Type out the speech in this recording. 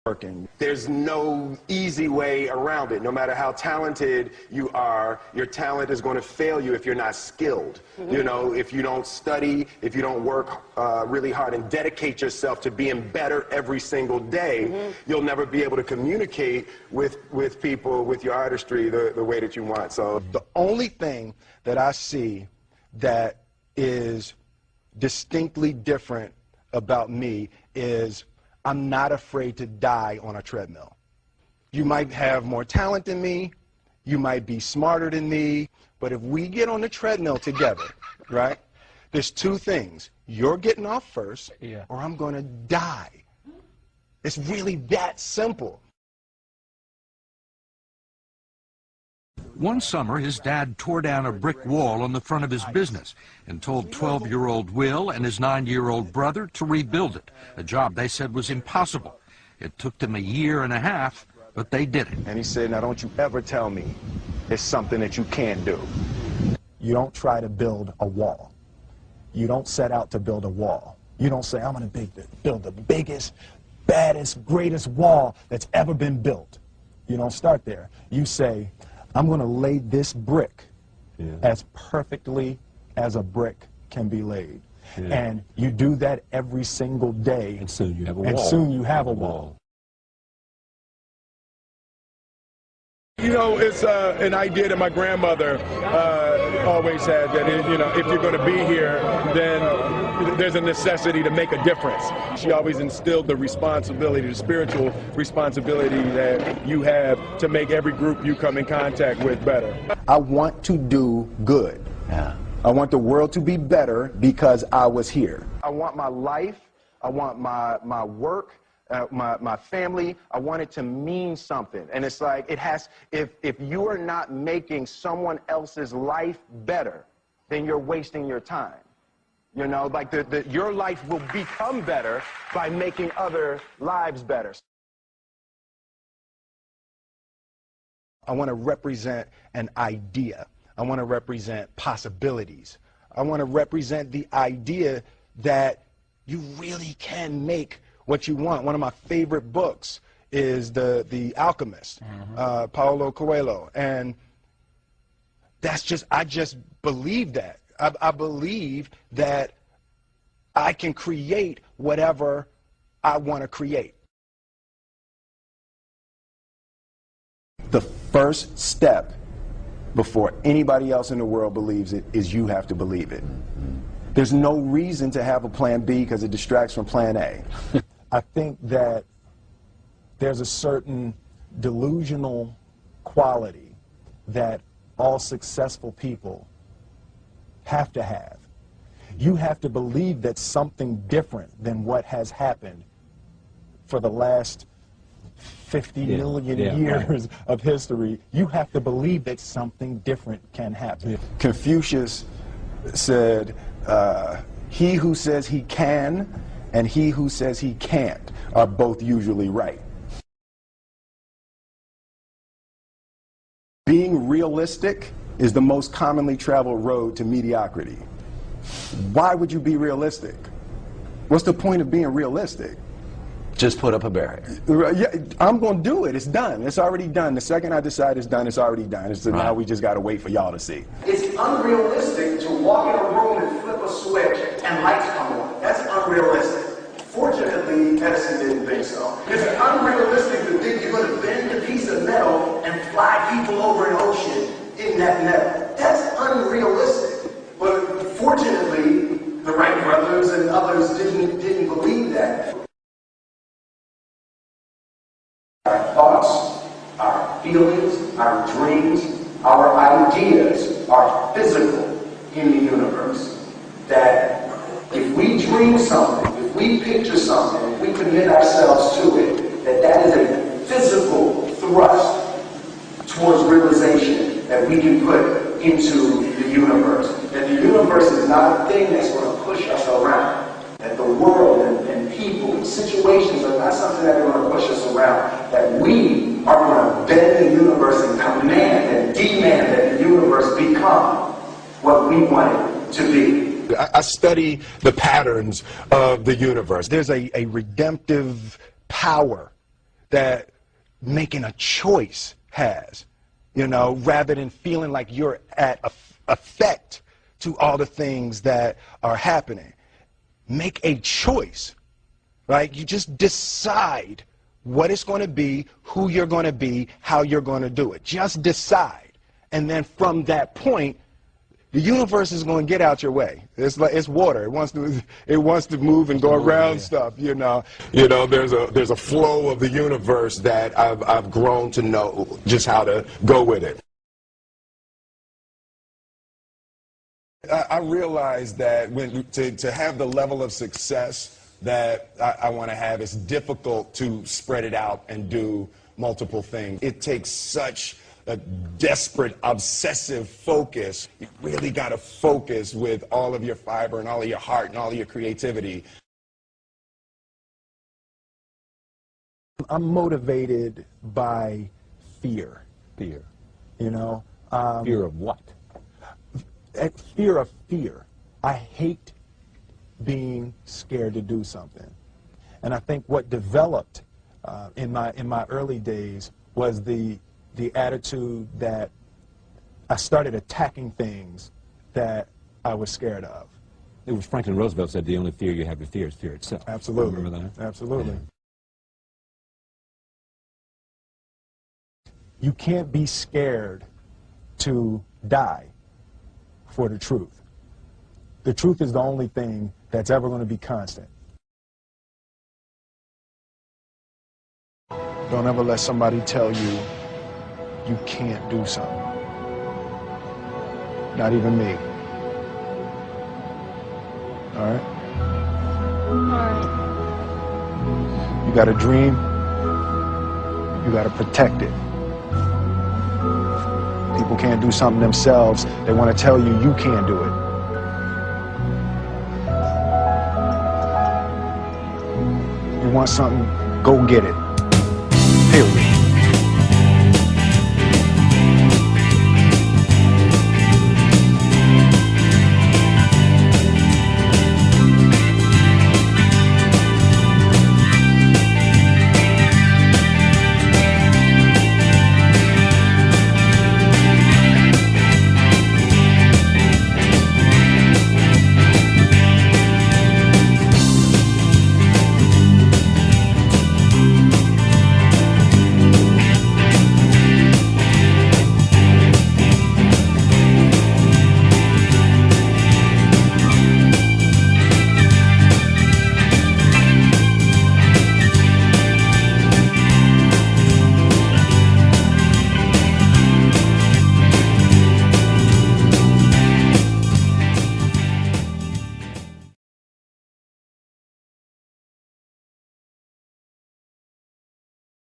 working. There's no easy way around it. No matter how talented you are, your talent is going to fail you if you're not skilled. You know, if you don't study, if you don't work really hard and dedicate yourself to being better every single day, you'll never be able to communicate with people, with your artistry, the way that you want. So the only thing that I see that is distinctly different about me is I'm not afraid to die on a treadmill. You might have more talent than me, you might be smarter than me, but if we get on the treadmill together, right, there's two things. You're getting off first, or I'm going to die. It's really that simple. One summer, his dad tore down a brick wall on the front of his business and told 12-year-old Will and his 9-year-old brother to rebuild it, a job they said was impossible. It took them 1.5 years, but they did it. And he said, now don't you ever tell me it's something that you can't do. You don't try to build a wall. You don't set out to build a wall. You don't say, I'm going to build the biggest, baddest, greatest wall that's ever been built. You don't start there. You say, I'm going to lay this brick as perfectly as a brick can be laid. And you do that every single day. And soon you have a wall. And soon you have a wall. You know, it's an idea that my grandmother always had, that, you know, if you're going to be here, then there's a necessity to make a difference. She always instilled the responsibility, the spiritual responsibility that you have to make every group you come in contact with better. I want to do good. I want the world to be better because I was here. I want my life, I want my work, my family, I want it to mean something. And it's like, it has, if you are not making someone else's life better, then you're wasting your time. You know, like your life will become better by making other lives better. I want to represent an idea. I want to represent possibilities. I want to represent the idea that you really can make what you want. One of my favorite books is The Alchemist, Paulo Coelho, and that's just, I just believe that. I believe that I can create whatever I want to create. The first step before anybody else in the world believes it is you have to believe it. There's no reason to have a plan B because it distracts from plan A. I think that there's a certain delusional quality that all successful people have to have. You have to believe that something different than what has happened for the last 50 million years of history. You have to believe that something different can happen. Confucius said, he who says he can and he who says he can't are both usually right. Being realistic is the most commonly traveled road to mediocrity. Why would you be realistic? What's the point of being realistic? Just put up a barrier. Yeah, I'm going to do it. It's done. It's already done. The second I decide it's done, it's already done. It's now we just got to wait for y'all to see. It's unrealistic to walk in a room and flip a switch and lights come on. That's unrealistic. Fortunately, Edison didn't think so. It's unrealistic to think you're going to bend a piece of metal and fly people over an ocean in that metal. That's unrealistic. But fortunately, the Wright brothers and others didn't believe that. Our thoughts, our feelings, our dreams, our ideas are physical in the universe. That if we dream something, if we picture something, if we commit ourselves to it, that is a physical thrust towards realization that we can put into the universe. That the universe is not a thing that's going to push us around. That the world and people and situations are not something that are going to push us around. That we are going to bend the universe and command and demand that the universe become what we want it to be. I study the patterns of the universe. There's a redemptive power that making a choice has, you know, rather than feeling like you're at effect to all the things that are happening. Make a choice, right? You just decide what it's going to be, who you're going to be, how you're going to do it. Just decide. And then from that point, the universe is going to get out your way. It's like it's water. It wants to move and go around stuff. You know, there's a flow of the universe that I've grown to know just how to go with it. I realized that to have the level of success that I want to have, it's difficult to spread it out and do multiple things. It takes such a desperate, obsessive focus. You really got to focus with all of your fiber and all of your heart and all of your creativity. I'm motivated by fear. Fear. You know? Fear of what? Fear of fear. I hate being scared to do something. And I think what developed in my early days was the attitude that I started attacking things that I was scared of. It was Franklin Roosevelt said the only fear you have to fear is fear itself. Absolutely. Remember that? Absolutely. Yeah. You can't be scared to die for the truth. The truth is the only thing that's ever going to be constant. Don't ever let somebody tell you you can't do something. Not even me. All right? You got a dream, you got to protect it. People can't do something themselves. They want to tell you you can't do it. You want something, go get it. Period.